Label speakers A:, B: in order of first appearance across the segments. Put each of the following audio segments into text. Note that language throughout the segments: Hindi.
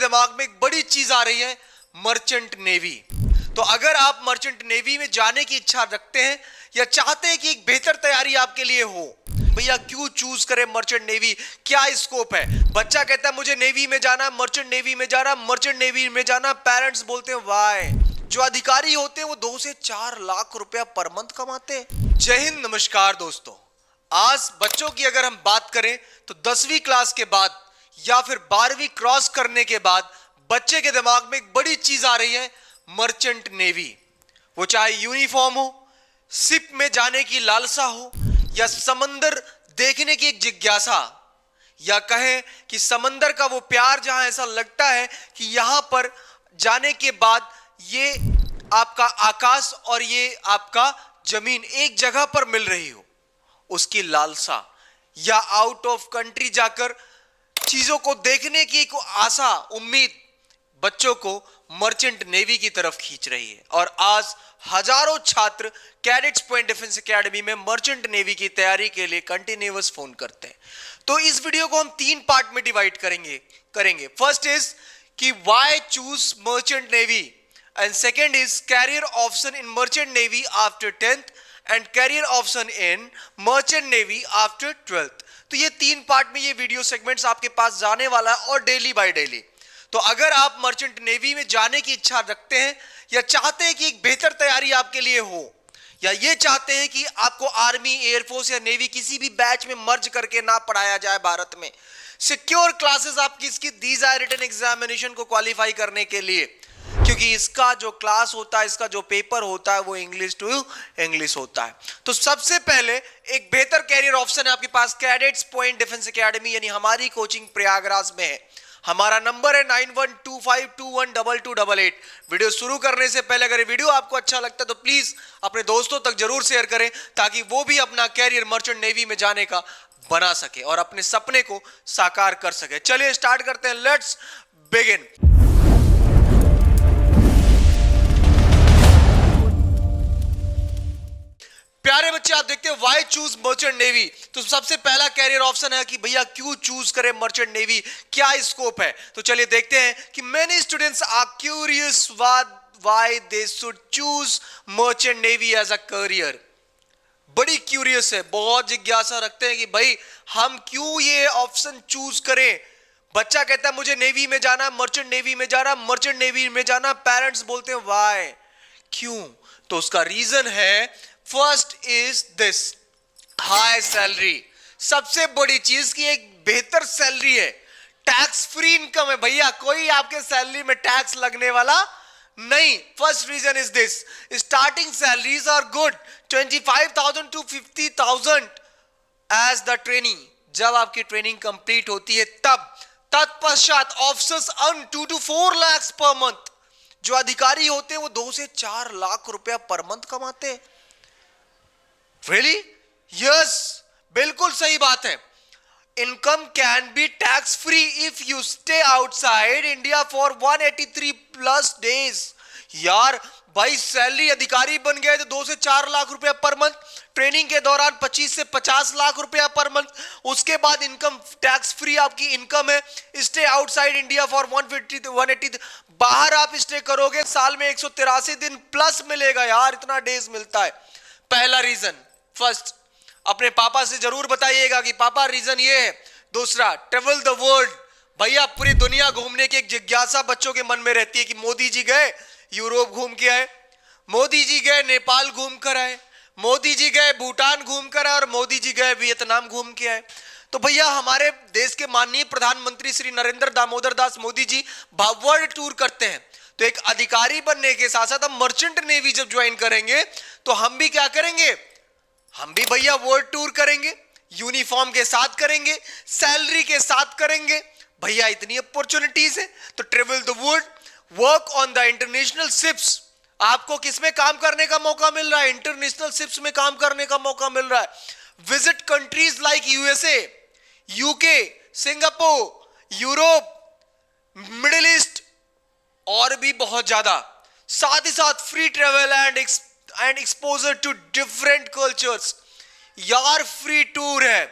A: दिमाग में एक बड़ी चीज आ रही है, मर्चेंट नेवी। तो अगर आप मर्चेंट नेवी में जाने की इच्छा रखते हैं या चाहते हैं कि एक बेहतर तैयारी आपके लिए हो, भैया क्यों चूज करें मर्चेंट नेवी, क्या स्कोप है। बच्चा कहता है मुझे नेवी में जाना, मर्चेंट नेवी में जाना, मर्चेंट नेवी में जाना। पेरेंट्स बोलते हैं वाई। जो अधिकारी होते हैं वो 2 से 4 लाख रुपया पर मंथ कमाते हैं। जय हिंद, नमस्कार दोस्तों। आज बच्चों की अगर हम बात करें तो 10वीं क्लास के बाद या फिर 12वीं क्रॉस करने के बाद बच्चे के दिमाग में एक बड़ी चीज आ रही है, मर्चेंट नेवी। वो चाहे यूनिफॉर्म हो, शिप में जाने की लालसा हो, या समंदर देखने की एक जिज्ञासा, या कहें कि समंदर का वो प्यार जहां ऐसा लगता है कि यहां पर जाने के बाद ये आपका आकाश और ये आपका जमीन एक जगह पर मिल रही हो, उसकी लालसा, या आउट ऑफ कंट्री जाकर चीजों को देखने की एक आशा, उम्मीद बच्चों को मर्चेंट नेवी की तरफ खींच रही है। और आज हजारों छात्र कैडेट्स पॉइंट डिफेंस एकेडमी में मर्चेंट नेवी की तैयारी के लिए कंटिन्यूअस फोन करते हैं। तो इस वीडियो को हम 3 पार्ट में डिवाइड करेंगे। फर्स्ट इज कि why choose merchant navy, and second is career option in merchant navy after 10th and career option in merchant navy after 12th। तो ये 3 पार्ट में ये वीडियो सेगमेंट्स आपके पास जाने वाला है, और डेली बाय डेली। तो अगर आप मर्चेंट नेवी में जाने की इच्छा रखते हैं या चाहते हैं कि एक बेहतर तैयारी आपके लिए हो, या ये चाहते हैं कि आपको आर्मी, एयरफोर्स या नेवी किसी भी बैच में मर्ज करके ना पढ़ाया जाए भारत में, सिक्योर क्लासेस आपकी इसकी दी जाए रिटन एग्जामिनेशन को क्वालिफाई करने के लिए, क्योंकि इसका जो क्लास होता है, इसका जो पेपर होता है वो इंग्लिश टू इंग्लिश होता है। तो सबसे पहले एक बेहतर कैरियर ऑप्शन है आपके पास कैडेट्स पॉइंट डिफेंस एकेडमी, यानी हमारी कोचिंग प्रयागराज में है। हमारा नंबर है 9125212288। वीडियो शुरू करने से पहले अगर वीडियो आपको अच्छा लगता है तो प्लीज अपने दोस्तों तक जरूर शेयर करें, ताकि वो भी अपना कैरियर मर्चेंट नेवी में जाने का बना सके और अपने सपने को साकार कर सके। चलिए स्टार्ट करते हैं, लेट्स बिगिन। प्यारे बच्चे, आप देखते हैं व्हाई चूज मर्चेंट नेवी। तो सबसे पहला कैरियर ऑप्शन है कि भैया क्यों चूज करें मर्चेंट नेवी, क्या स्कोप है। तो चलिए देखते हैं कि many students are curious why they should choose merchant navy as a career. बड़ी क्यूरियस है, बहुत जिज्ञासा रखते हैं कि भाई हम क्यों ये ऑप्शन चूज करें। बच्चा कहता है मुझे नेवी में जाना, मर्चेंट नेवी में जाना, मर्चेंट नेवी में जाना। पेरेंट्स बोलते हैं व्हाई, क्यों। तो उसका रीजन है, first is this, high salary. सबसे बड़ी चीज की एक बेहतर सैलरी है, टैक्स फ्री इनकम है भैया, कोई आपके सैलरी में टैक्स लगने वाला नहीं। First reason is this, starting salaries are good, 25,000 to 50,000 as the training. जब आपकी ट्रेनिंग कंप्लीट होती है तब तत्पश्चात officers earn 2 to 4 lakhs per month. जो अधिकारी होते हैं वो 2 से 4 लाख रुपया पर मंथ कमाते हैं। Really? Yes, बिल्कुल सही बात है। Income can be tax free if you stay outside India for 183+ days. यार भाई सैलरी अधिकारी बन गए तो 2 से 4 लाख रुपया पर मंथ, ट्रेनिंग के दौरान 25 से 50 लाख रुपया पर मंथ, उसके बाद इनकम टैक्स फ्री आपकी इनकम है। स्टे आउटसाइड इंडिया फॉर 180, बाहर आप स्टे करोगे साल में 183 दिन प्लस मिलेगा यार, इतना डेज मिलता है। पहला रीजन, फर्स्ट अपने पापा से जरूर बताइएगा कि पापा रीजन ये है। दूसरा, ट्रेवल द वर्ल्ड। भैया पूरी दुनिया घूमने की एक जिज्ञासा बच्चों के मन में रहती है कि मोदी जी गए यूरोप घूम के आए, मोदी जी गए नेपाल घूम कर आए, मोदी जी गए भूटान घूम कर आए, और मोदी जी गए वियतनाम घूम के आए। तो भैया हमारे देश के माननीय प्रधानमंत्री श्री नरेंद्र दामोदर दास मोदी जी वर्ल्ड टूर करते हैं। तो एक अधिकारी बनने के साथ साथ हम मर्चेंट नेवी जब ज्वाइन करेंगे तो हम भी क्या करेंगे, हम भी भैया वर्ल्ड टूर करेंगे, यूनिफॉर्म के साथ करेंगे, सैलरी के साथ करेंगे। भैया इतनी अपॉर्चुनिटीज है। तो travel the world, work on the international ships. आपको किसमें काम करने का मौका मिल रहा है, इंटरनेशनल शिप्स में काम करने का मौका मिल रहा है। Visit countries like USA, UK, Singapore, Europe, middle east और भी बहुत ज्यादा। साथ ही साथ free travel and exposure to different cultures. यार फ्री टूर है,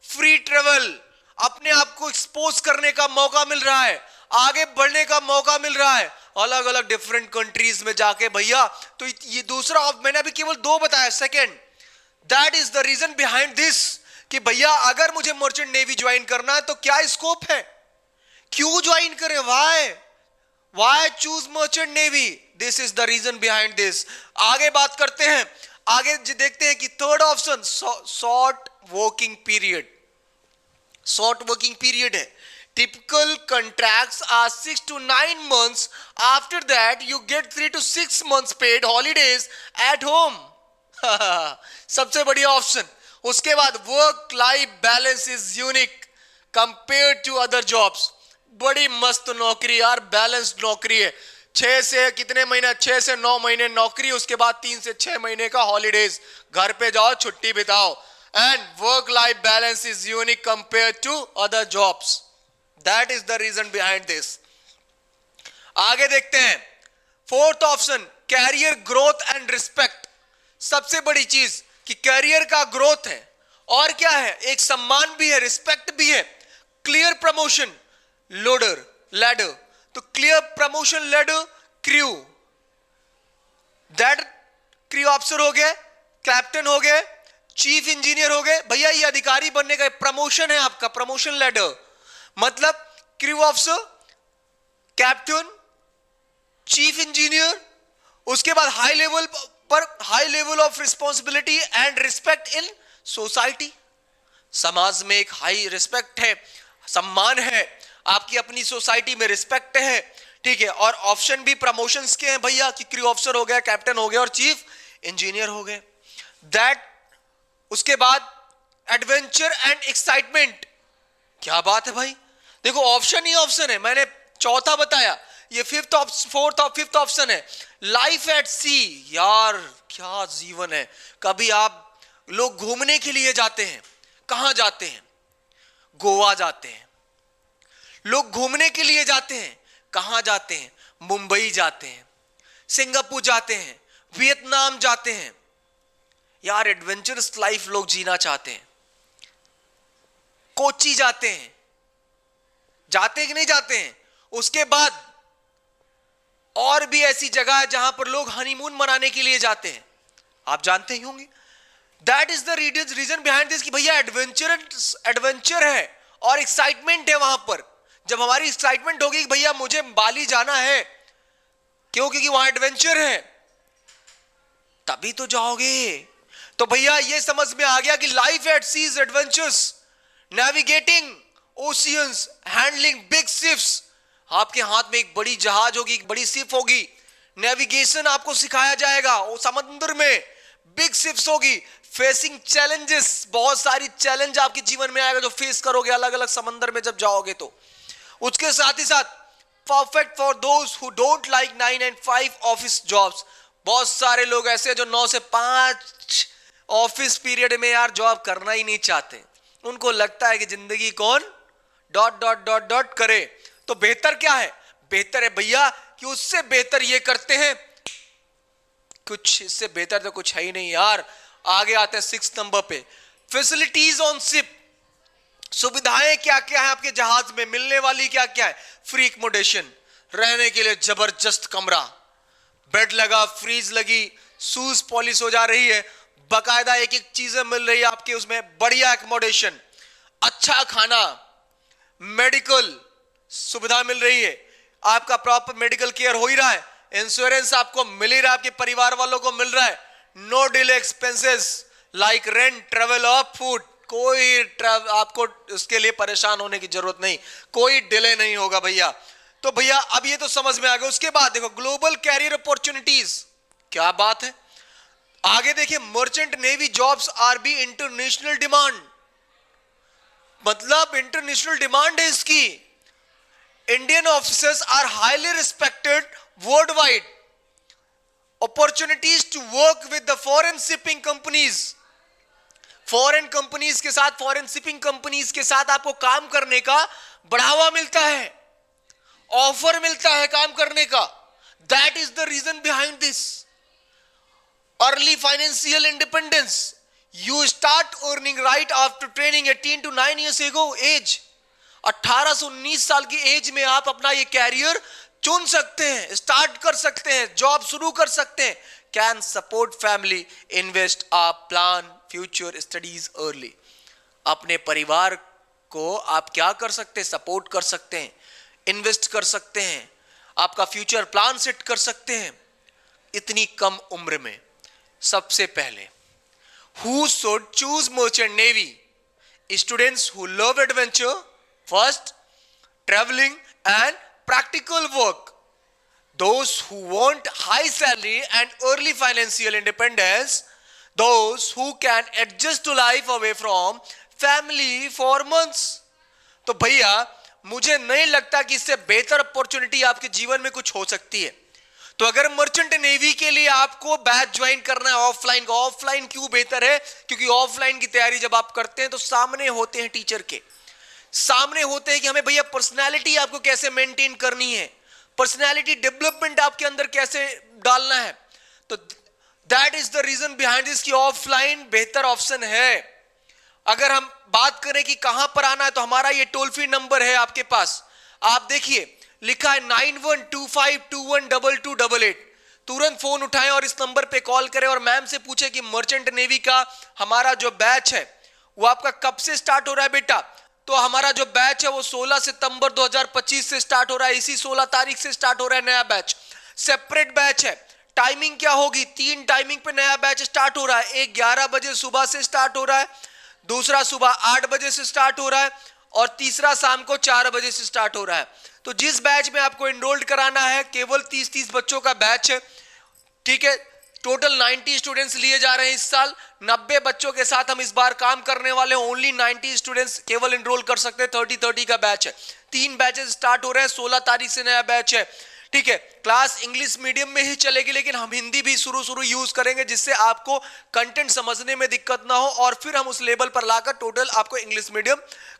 A: फ्री ट्रेवल, अपने आप को एक्सपोज करने का मौका मिल रहा है। आगे बढ़ने का मौका मिल रहा है अलग अलग डिफरेंट कंट्रीज में जाके भैया। तो ये दूसरा, मैंने अभी केवल 2 बताया, second, that is the reason behind this कि भैया अगर मुझे मर्चेंट नेवी ज्वाइन करना है तो क्या स्कोप है, क्यों ज्वाइन करें, why choose merchant navy, this is the reason behind this. आगे बात करते हैं, आगे देखते हैं कि third option short working period. Short working period है, typical contracts are 6 to 9 months, after that you get 3 to 6 months paid holidays at home. सबसे बढ़िया ऑप्शन। उसके बाद work life balance is unique compare to other jobs. बड़ी मस्त नौकरी यार, बैलेंस्ड नौकरी है। 6 से कितने महीने, 6 से 9 महीने नौकरी, उसके बाद 3 से 6 महीने का हॉलीडेज, घर पे जाओ छुट्टी बिताओ। And work life balance is unique compare to other jobs, that is the reason behind this. आगे देखते हैं, fourth option career growth and respect. सबसे बड़ी चीज कि कैरियर का ग्रोथ है और क्या है, एक सम्मान भी है, रिस्पेक्ट भी है। क्लियर प्रमोशन लैडर, तो clear promotion ladder, crew, that crew officer हो गए, कैप्टन हो गए, चीफ इंजीनियर हो गए। भैया ये अधिकारी बनने का प्रमोशन है आपका, प्रमोशन लैडर। मतलब crew officer, captain, chief engineer, उसके बाद हाई लेवल पर high level of responsibility and respect in society. समाज में एक हाई रिस्पेक्ट है, सम्मान है, आपकी अपनी सोसाइटी में रिस्पेक्ट है, ठीक है। और ऑप्शन भी प्रमोशंस के हैं भैया कि क्रू ऑफिसर हो गया, कैप्टन हो गया और चीफ इंजीनियर हो गए। दैट, उसके बाद एडवेंचर एंड एक्साइटमेंट। क्या बात है भाई, देखो ऑप्शन ही ऑप्शन है, मैंने चौथा बताया, ये फिफ्थ ऑप्शन है, लाइफ एट सी। यार क्या जीवन है। कभी आप लोग घूमने के लिए जाते हैं, कहां जाते हैं, गोवा जाते हैं। लोग घूमने के लिए जाते हैं, कहां जाते हैं, मुंबई जाते हैं, सिंगापुर जाते हैं, वियतनाम जाते हैं। यार एडवेंचरस लाइफ लोग जीना चाहते हैं। कोची जाते हैं, जाते कि नहीं जाते हैं। उसके बाद और भी ऐसी जगह है जहां पर लोग हनीमून मनाने के लिए जाते हैं, आप जानते ही होंगे। That is the reason behind this कि भैया एडवेंचर है और एक्साइटमेंट है वहां पर। जब हमारी एक्साइटमेंट होगी कि भैया मुझे बाली जाना है, क्यों, क्योंकि वहां एडवेंचर है, तभी तो जाओगे। तो भैया ये समझ में आ गया कि life at sea is adventures, navigating oceans, handling big ships. आपके हाथ में एक बड़ी जहाज होगी, एक बड़ी शिप होगी, नेविगेशन आपको सिखाया जाएगा। वो समुद्र में बिग शिप्स होगी, फेसिंग चैलेंजेस, बहुत सारी चैलेंज आपके जीवन में आएगा जो फेस करोगे अलग अलग समंदर में जब जाओगे। तो उसके साथ ही साथ perfect for those who don't like 9 and 5 office jobs. बहुत सारे लोग ऐसे जो 9 से 5 ऑफिस पीरियड में यार जॉब करना ही नहीं चाहते। उनको लगता है कि जिंदगी कौन डॉट डॉट डॉट डॉट करे। तो बेहतर क्या है, बेहतर है भैया कि उससे बेहतर ये करते हैं, कुछ इससे बेहतर तो कुछ है ही नहीं यार। आगे आते हैं 6 नंबर पे, फैसिलिटीज ऑन शिप। सुविधाएं क्या क्या है आपके जहाज में मिलने वाली, क्या क्या है, फ्री एकोमोडेशन, रहने के लिए जबरदस्त कमरा, बेड लगा, फ्रीज लगी, शूज पॉलिश हो जा रही है, बकायदा एक एक चीजें मिल रही है आपके उसमें, बढ़िया एकोमोडेशन, अच्छा खाना, मेडिकल सुविधा मिल रही है, आपका प्रॉपर मेडिकल केयर हो ही रहा है, इंश्योरेंस आपको मिल ही रहा है, आपके परिवार वालों को मिल रहा है, no delay expenses like rent, travel और फूड। कोई आपको उसके लिए परेशान होने की जरूरत नहीं, कोई डिले नहीं होगा भैया। तो भैया अब ये तो समझ में आ गया। उसके बाद देखो ग्लोबल कैरियर अपॉर्चुनिटीज, क्या बात है। आगे देखिए, merchant navy jobs are be international demand, मतलब इंटरनेशनल डिमांड है इसकी। Indian officers are highly respected world wide. Opportunities to work with the foreign shipping companies, foreign companies के साथ, फॉरेन शिपिंग कंपनीज के साथ आपको काम करने का बढ़ावा मिलता है, ऑफर मिलता है काम करने का। That is the reason behind this. Early financial independence, you start earning right after training 18 to 9 years ago age। 18 से 19 साल की एज में आप अपना ये कैरियर चुन सकते हैं, स्टार्ट कर सकते हैं, जॉब शुरू कर सकते हैं। Can support family, invest a plan future studies early. अपने परिवार को आप क्या कर सकते हैं, सपोर्ट कर सकते हैं, इन्वेस्ट कर सकते हैं, आपका फ्यूचर प्लान सेट कर सकते हैं इतनी कम उम्र में। सबसे पहले who should choose merchant navy? Students who love adventure, first traveling and practical work. Those who want high salary and early financial independence. Those who can adjust to life away from family for months. तो भैया मुझे नहीं लगता कि इससे बेहतर अपॉर्चुनिटी आपके जीवन में कुछ हो सकती है। तो अगर मर्चेंट नेवी के लिए आपको बैच ज्वाइन करना है ऑफलाइन का, ऑफलाइन क्यों बेहतर है? क्योंकि ऑफलाइन की तैयारी जब आप करते हैं तो सामने होते हैं टीचर के, सामने होते हैं कि हमें भैया पर्सनालिटी आपको कैसे मेंटेन करनी है, पर्सनालिटी डेवलपमेंट आपके अंदर कैसे डालना है। तो that is the reason behind this कि ऑफलाइन बेहतर ऑप्शन है। अगर हम बात करें कि कहां पर आना है तो हमारा ये टोल फ्री नंबर है आपके पास, आप देखिए लिखा है 9125212288। तुरंत फोन उठाएं और इस नंबर पे कॉल करें और मैम से पूछें कि मर्चेंट नेवी का हमारा जो बैच है वो आपका कब से स्टार्ट हो रहा है बेटा। तो हमारा जो बैच है वो 16 सितंबर 2025 से स्टार्ट हो रहा है, इसी 16 तारीख से स्टार्ट हो रहा है नया बैच। सेपरेट बैच है। टाइमिंग क्या होगी? 3 टाइमिंग पे नया बैच स्टार्ट हो रहा है। एक 11 बजे सुबह से स्टार्ट हो रहा है, दूसरा सुबह 8 बजे से स्टार्ट हो रहा है और तीसरा शाम को 4 बजे से स्टार्ट हो रहा है। तो जिस बैच में आपको एनरोल्ड कराना है केवल 30-30 बच्चों का बैच है, ठीक है। टोटल 90 स्टूडेंट्स लिए जा रहे हैं इस साल। 90 बच्चों के साथ हम इस बार काम करने वाले हैं। ओनली 90 स्टूडेंट्स केवल एनरोल कर सकते हैं। 30-30 का बैच है। 3 बैचेस स्टार्ट हो रहे हैं। 16 तारीख से नया बैच है, ठीक है। क्लास इंग्लिश मीडियम में ही चलेगी, लेकिन हम हिंदी भी शुरू यूज करेंगे जिससे आपको कंटेंट समझने में दिक्कत ना हो और फिर हम उस लेवल पर लाकर टोटल आपको इंग्लिश मीडियम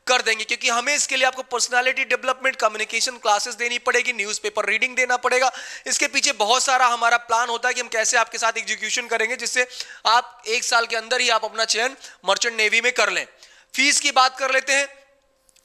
A: कर देंगे। क्योंकि हमें इसके लिए आपको पर्सनालिटी डेवलपमेंट, कम्युनिकेशन क्लासेस देनी पड़ेगी, न्यूज़पेपर रीडिंग देना पड़ेगा। इसके पीछे बहुत सारा हमारा प्लान होता है कि हम कैसे आपके साथ एग्जीक्यूशन करेंगे जिससे आप 1 साल के अंदर ही आप अपना चयन मर्चेंट नेवी में कर लें। फीस की बात कर लेते हैं।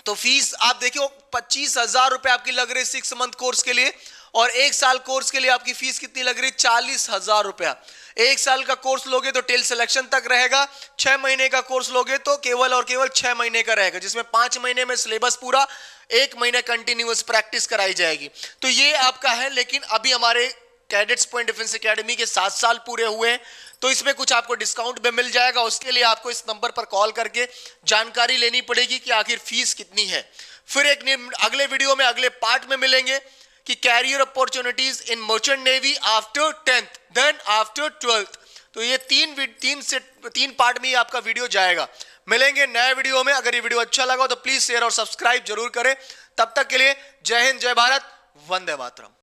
A: तो फीस आप देखिए 25,000 रुपए आपकी लग रही है 6 मंथ कोर्स के लिए, और 1 साल कोर्स के लिए आपकी फीस कितनी लग रही है? 40,000 रुपया। 1 साल का कोर्स लोगे तो टेल सिलेक्शन तक रहेगा। 6 महीने का कोर्स लोगे तो केवल और केवल 6 महीने का रहेगा, जिसमें 5 महीने में सिलेबस पूरा, 1 महीने कंटिन्यूअस प्रैक्टिस कराई जाएगी। तो ये आपका है। लेकिन अभी हमारे कैडेट्स पॉइंट डिफेंस एकेडमी के 7 साल पूरे हुए हैं, तो इसमें कुछ आपको डिस्काउंट भी मिल जाएगा। उसके लिए आपको इस नंबर पर कॉल करके जानकारी लेनी पड़ेगी कि आखिर फीस कितनी है। फिर एक अगले वीडियो में, अगले पार्ट में मिलेंगे कि career opportunities in merchant navy after 10th then after 12th। तो ये 3 पार्ट में ही आपका वीडियो जाएगा। मिलेंगे नए वीडियो में। अगर ये वीडियो अच्छा लगा तो प्लीज शेयर और सब्सक्राइब जरूर करें। तब तक के लिए जय हिंद, जय भारत, वंदे मातरम।